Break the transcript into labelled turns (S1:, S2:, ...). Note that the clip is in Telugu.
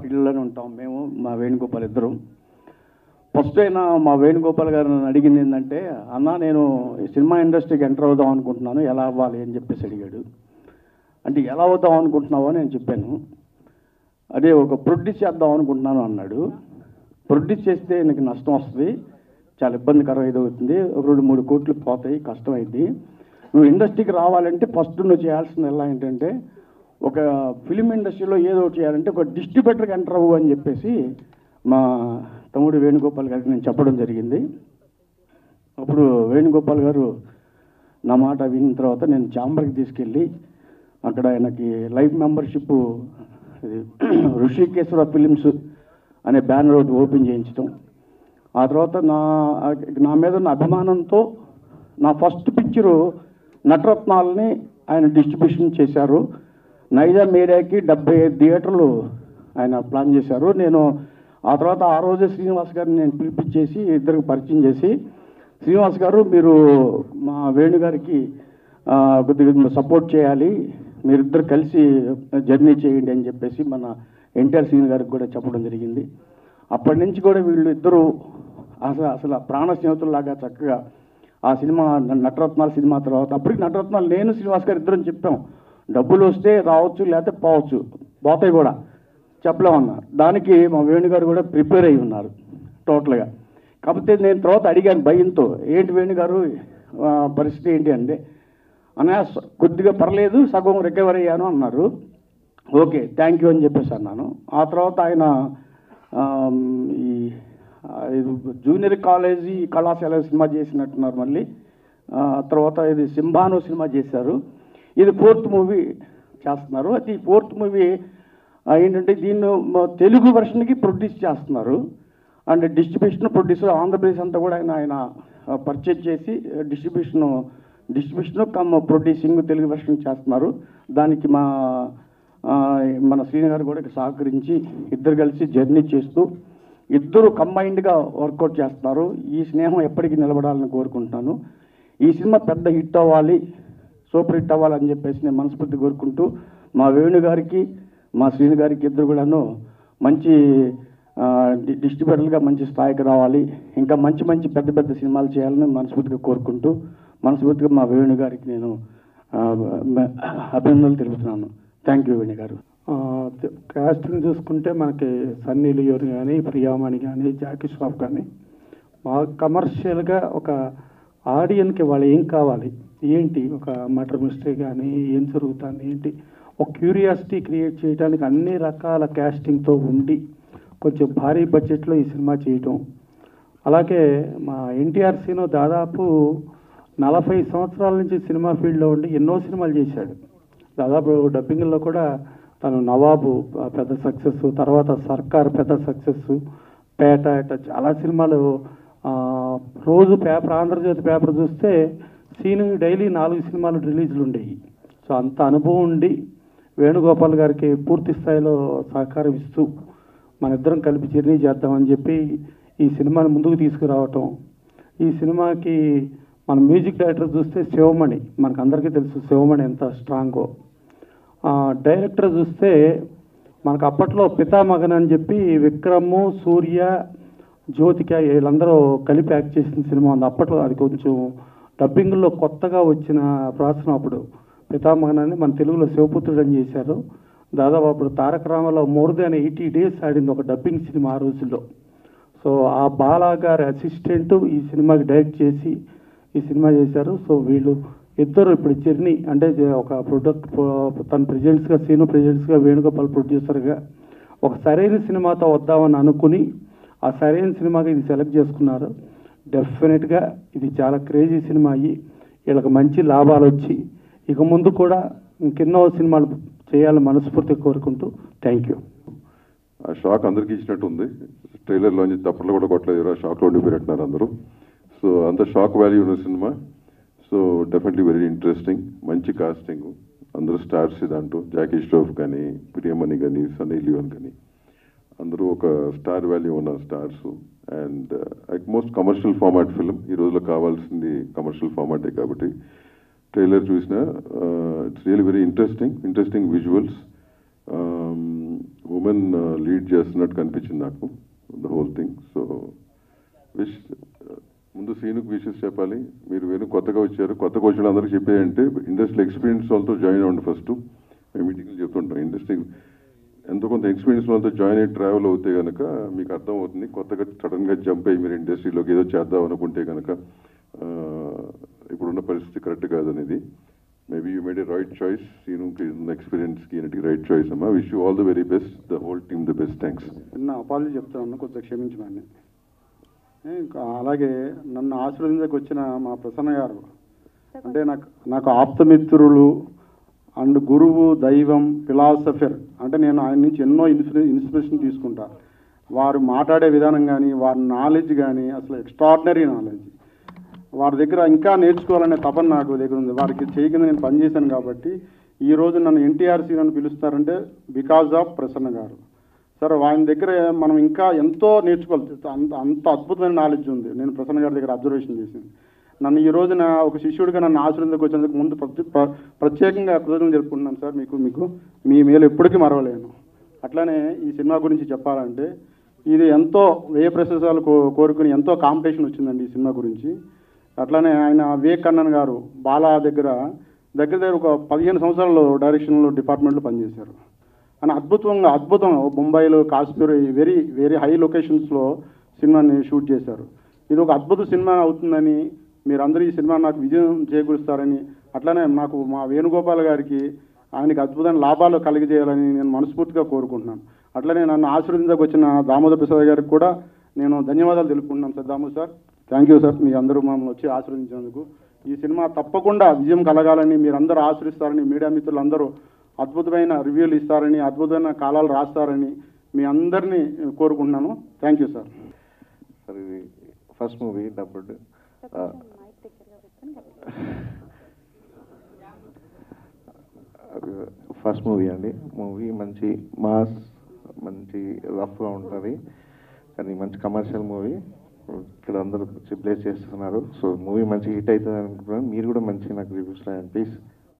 S1: ఇళ్ళలోనే ఉంటాం మేము, మా వేణుగోపాల్ ఇద్దరం. ఫస్ట్ అయినా మా వేణుగోపాల్ గారు నన్ను అడిగింది ఏంటంటే, అన్న నేను సినిమా ఇండస్ట్రీకి ఎంటర్ అవుదాం అనుకుంటున్నాను, ఎలా అవ్వాలి అని చెప్పేసి అడిగాడు. అంటే ఎలా అవుదాం అనుకుంటున్నావో నేను చెప్పాను. అదే ఒక ప్రొడ్యూస్ చేద్దాం అనుకుంటున్నాను అన్నాడు. ప్రొడ్యూస్ చేస్తే నీకు నష్టం వస్తుంది, చాలా ఇబ్బందికరం అవుతుంది, ఒక 2-3 కోట్లు పోతాయి, కష్టమైంది. నువ్వు ఇండస్ట్రీకి రావాలంటే ఫస్ట్ నువ్వు చేయాల్సింది ఎలా ఏంటంటే, ఒక ఫిలిం ఇండస్ట్రీలో ఏదో ఒకటి చేయాలంటే ఒక డిస్ట్రిబ్యూటర్కి ఎంటర్ అవ్వు అని చెప్పేసి మా తమ్ముడు వేణుగోపాల్ గారికి నేను చెప్పడం జరిగింది. అప్పుడు వేణుగోపాల్ గారు నా మాట విన్న తర్వాత నేను ఛాంబర్కి తీసుకెళ్ళి అక్కడ ఆయనకి లైఫ్ మెంబర్షిప్ ఋషికేశ్వర ఫిలిమ్స్ అనే బ్యానర్ ఒకటి ఓపెన్ చేయించడం. ఆ తర్వాత నా మీద ఉన్న అభిమానంతో నా ఫస్ట్ పిక్చరు నటరత్నాలని ఆయన డిస్ట్రిబ్యూషన్ చేశారు. నైజాం ఏరియాకి 75 థియేటర్లు ఆయన ప్లాన్ చేశారు. నేను ఆ తర్వాత ఆ రోజే శ్రీనివాస్ గారిని నేను పిలిపించేసి ఇద్దరికి పరిచయం చేసి, శ్రీనివాస్ గారు మీరు మా వేణుగారికి కొద్దిగా సపోర్ట్ చేయాలి, మీరిద్దరు కలిసి జర్నీ చేయండి అని చెప్పేసి మన ఎన్టీఆర్ శ్రీని గారికి కూడా చెప్పడం జరిగింది. అప్పటి నుంచి కూడా వీళ్ళు ఇద్దరు అసలు ప్రాణ స్నేహితుల్లాగా చక్కగా ఆ సినిమా నటరత్నాల సినిమా తర్వాత, అప్పటికి నటరత్నాలు నేను శ్రీనివాస్ గారు ఇద్దరం చెప్పాం, డబ్బులు వస్తే రావచ్చు లేకపోతే పోవచ్చు, పోతాయి కూడా చెప్పలేమన్నా. దానికి మా వేణుగారు కూడా ప్రిపేర్ అయి ఉన్నారు టోటల్గా. కాకపోతే నేను తర్వాత అడిగాను భయంతో, ఏంటి వేణుగారు పరిస్థితి ఏంటి అంటే, అన్నయ్య కొద్దిగా పర్లేదు, సగం రికవర్ అయ్యాను అన్నారు. ఓకే థ్యాంక్ యూ అని చెప్పేసి అన్నాను. ఆ తర్వాత ఆయన ఈ జూనియర్ కాలేజీ కళాశాల సినిమా చేసినట్టున్నారు. మళ్ళీ తర్వాత ఇది సింబానో సినిమా చేశారు. ఇది 4th మూవీ చేస్తున్నారు. అది 4th మూవీ ఏంటంటే దీన్ని తెలుగు వెర్షన్కి ప్రొడ్యూస్ చేస్తున్నారు. అండ్ డిస్ట్రిబ్యూషన్ ప్రొడ్యూసర్ ఆంధ్రప్రదేశ్ అంతా కూడా ఆయన పర్చేజ్ చేసి distribution come producing Telugu version చేస్తున్నారు. దానికి మన శ్రీని గారు కూడా సహకరించి ఇద్దరు కలిసి జర్నీ చేస్తూ ఇద్దరు కంబైన్డ్గా వర్కౌట్ చేస్తున్నారు. ఈ స్నేహం ఎప్పటికీ నిలబడాలని కోరుకుంటున్నాను. ఈ సినిమా పెద్ద హిట్ అవ్వాలి, సూపర్ హిట్ అవ్వాలని చెప్పేసి నేను మనస్ఫూర్తి కోరుకుంటూ, మా వేణు గారికి మా శ్రీని గారికి ఇద్దరు కూడాను మంచి డిస్ట్రిబ్యూటర్లుగా మంచి స్థాయికి రావాలి, ఇంకా మంచి మంచి పెద్ద పెద్ద సినిమాలు చేయాలని మనస్ఫూర్తిగా కోరుకుంటూ, మనస్ఫూర్తిగా మా వేణు గారికి నేను అభినందనలు తెలుపుతున్నాను. థ్యాంక్ యూ వేణు గారు.
S2: కాస్టింగ్ చూసుకుంటే మనకి సన్నీ లియోన్ కానీ, ప్రియామణి కానీ, జాకీ ష్రాఫ్ కానీ బాగా కమర్షియల్గా ఒక ఆడియన్కి వాళ్ళు ఏం కావాలి, ఏంటి ఒక మర్డర్ మిస్టరీ కానీ ఏం జరుగుతుంది ఏంటి, ఒక క్యూరియాసిటీ క్రియేట్ చేయడానికి అన్ని రకాల కాస్టింగ్తో ఉండి కొంచెం భారీ బడ్జెట్లో ఈ సినిమా చేయటం. అలాగే మా ఎన్టీఆర్ సీను దాదాపు 40 సంవత్సరాల నుంచి సినిమా ఫీల్డ్లో ఉండి ఎన్నో సినిమాలు చేశాడు. దాదాపు డబ్బింగ్లో కూడా తను నవాబు పెద్ద సక్సెస్, తర్వాత సర్కార్ పెద్ద సక్సెస్, పేట ఇట్లా చాలా సినిమాలు. రోజు పేపర్ ఆంధ్రజ్యోతి పేపర్ చూస్తే సీను డైలీ 4 సినిమాలు రిలీజ్లు ఉండేవి. సో అంత అనుభవం ఉండి వేణుగోపాల్ గారికి పూర్తి స్థాయిలో సహకారం ఇస్తూ మన ఇద్దరం కలిపి జర్నీ చేద్దామని చెప్పి ఈ సినిమాని ముందుకు తీసుకురావటం. ఈ సినిమాకి మన మ్యూజిక్ డైరెక్టర్ చూస్తే శివమణి, మనకు అందరికీ తెలుసు శివమణి ఎంత స్ట్రాంగో. డైరెక్టర్ చూస్తే మనకు అప్పట్లో పితామగన్ అని చెప్పి విక్రమ్, సూర్య, జ్యోతిక వీళ్ళందరూ కలిపి యాక్ట్ చేసిన సినిమా ఉంది. అప్పట్లో అది కొంచెం డబ్బింగ్లో కొత్తగా వచ్చిన ప్రాసనం. అప్పుడు పితామగన్ అని మన తెలుగులో శివపుత్రుడు అని చేశారు. దాదాపు అప్పుడు తారక రామారావు మోర్ దాన్ 80 days ఆడింది ఒక డబ్బింగ్ సినిమా ఆ రోజుల్లో. సో ఆ బాలా గారి అసిస్టెంట్ ఈ సినిమాకి డైరెక్ట్ చేసి ఈ సినిమా చేశారు. సో వీళ్ళు ఇద్దరు ఇప్పుడు జర్నీ అంటే ఒక తన ప్రెసిడెంట్స్గా, సీను ప్రెసిడెంట్స్గా, వేణుగోపాల్ ప్రొడ్యూసర్గా ఒక సరైన సినిమాతో వద్దామని అనుకుని ఆ సరైన సినిమాగా ఇది సెలెక్ట్ చేసుకున్నారు. డెఫినెట్గా ఇది చాలా క్రేజీ సినిమా అయ్యి వీళ్ళకి మంచి లాభాలు వచ్చి ఇక ముందు కూడా ఇంకెన్నో సినిమాలు చేయాలని మనస్ఫూర్తిగా కోరుకుంటూ థ్యాంక్ యూ.
S3: ఆ షాక్ అందరికీ ఇచ్చినట్టు ఉంది. ట్రైలర్లోంచి తప్పట్లు కూడా కొట్టలేదు, ఆ షాక్లో ఉండిపోయినట్టున్నారు అందరూ. సో అంత షాక్ వాల్యూ ఉన్న cinema. So definitely very interesting, మంచి కాస్టింగ్, అందరూ స్టార్స్ దాంట్లో. జాకీ ష్రాఫ్ కానీ, ప్రియమణి కానీ, సన్నీ లియోన్ కానీ అందరూ ఒక స్టార్ వాల్యూ ఉన్న stars. And most commercial format film. ఈ రోజులో కావాల్సింది కమర్షియల్ ఫార్మాటే కాబట్టి ట్రైలర్ చూసిన it's really very interesting visuals. Women lead చేస్తున్నట్టు కనిపించింది నాకు the whole thing. So wish ముందు సీనుకు విషెస్ చెప్పాలి. మీరు వేణు కొత్తగా వచ్చారు, కొత్తగా వచ్చిన అందరికీ చెప్పేదంటే ఇండస్ట్రీ ఎక్స్పీరియన్స్ వాళ్ళతో జాయిన్ అవ్వండి. ఫస్ట్ మేము మీటింగ్లు చెప్తుంటాం, ఇండస్ట్రీ ఎంతో కొంత ఎక్స్పీరియన్స్ వాళ్ళతో జాయిన్ అయ్యి ట్రావెల్ అవుతే కనుక మీకు అర్థం అవుతుంది. కొత్తగా సడన్గా జంప్ అయ్యి మీరు ఇండస్ట్రీలోకి ఏదో చేద్దాం అనుకుంటే కనుక ఇప్పుడున్న పరిస్థితి కరెక్ట్ కాదనేది. Maybe you made a right choice. సీనుకి ఎక్స్పీరియన్స్కి ఈయనకి రైట్ చాయిస్ అమ్మా. Wish you all the very best, the whole team the best. Thanks.
S2: చిన్న అపాలజీ చెప్తాను, కొంచెం క్షమించమని. ఇంకా అలాగే నన్ను ఆశీర్వదించకు వచ్చిన మా ప్రసన్న గారు అంటే నాకు ఆప్తమిత్రులు అండ్ గురువు, దైవం, ఫిలాసఫర్. అంటే నేను ఆయన నుంచి ఎన్నో ఇన్స్పిరేషన్ తీసుకుంటా. వారు మాట్లాడే విధానం కానీ, వారి నాలెడ్జ్ కానీ అసలు ఎక్స్ట్రాడినరీ నాలెడ్జ్. వారి దగ్గర ఇంకా నేర్చుకోవాలనే తపన నాకు దగ్గర ఉంది. వారికి చేయి కింద నేను పనిచేశాను కాబట్టి ఈరోజు నన్ను ఎన్టీఆర్సీ అని పిలుస్తారంటే బికాజ్ ఆఫ్ ప్రసన్న గారు. సరే, ఆయన దగ్గర మనం ఇంకా ఎంతో నేర్చుకోవాలి. అంత అద్భుతమైన నాలెడ్జ్ ఉంది. నేను ప్రసన్న గారి దగ్గర అబ్జర్వేషన్ చేసింది. నన్ను ఈ రోజున ఒక శిష్యుడిగా నన్ను ఆశీర్వదించకు వచ్చినందుకు ముందు ప్రత్యేకంగా కృతజ్ఞతలు జరుపుకుంటున్నాను సార్. మీకు మీ మేలు ఎప్పటికీ మరవలేను. అట్లానే ఈ సినిమా గురించి చెప్పాలంటే ఇది ఎంతో వ్యయ ప్రశంసలు కోరుకుని ఎంతో కాంపిటీషన్ వచ్చిందండి ఈ సినిమా గురించి. అట్లానే ఆయన వివేక్ కన్నన్ గారు బాలా దగ్గర ఒక 15 సంవత్సరాలు డైరెక్షన్లో డిపార్ట్మెంట్లో పనిచేశారు. అని అద్భుతం ముంబైలో, కాశ్మీర్, వెరీ వెరీ హై లొకేషన్స్లో సినిమాని షూట్ చేశారు. ఇది ఒక అద్భుత సినిమా అవుతుందని మీరందరూ ఈ సినిమా నాకు విజయం చేకూరుస్తారని, అట్లానే నాకు మా వేణుగోపాల్ గారికి ఆయనకి అద్భుతమైన లాభాలు కలిగజేయాలని నేను మనస్ఫూర్తిగా కోరుకుంటున్నాను. అట్లనే నన్ను ఆశీర్వదించకు వచ్చిన దామోదర్ ప్రసాద్ గారికి కూడా నేను ధన్యవాదాలు తెలుపుకుంటున్నాను sir. Damodar sir, thank you sir. మీ అందరూ మమ్మల్ని వచ్చి ఆశీర్వదించినందుకు. ఈ సినిమా తప్పకుండా విజయం కలగాలని, మీరందరూ ఆశీర్వదిస్తారని, మీడియా మిత్రులందరూ అద్భుతమైన రివ్యూలు ఇస్తారని, అద్భుతమైన కాలాలు రాస్తారని మీ అందరినీ కోరుకుంటున్నాను. Thank you sir.
S4: సార్, ఇది first movie dubbed. First movie అండి. మూవీ మంచి మాస్, మంచి రఫ్గా ఉంటుంది, కానీ మంచి కమర్షియల్ మూవీ. ఇక్కడ అందరూ ప్లేస్ చేస్తున్నారు. సో మూవీ మంచి హిట్ అవుతుంది అనుకుంటున్నాను. మీరు కూడా మంచి నాకు రివ్యూస్ రాయండి ప్లీజ్.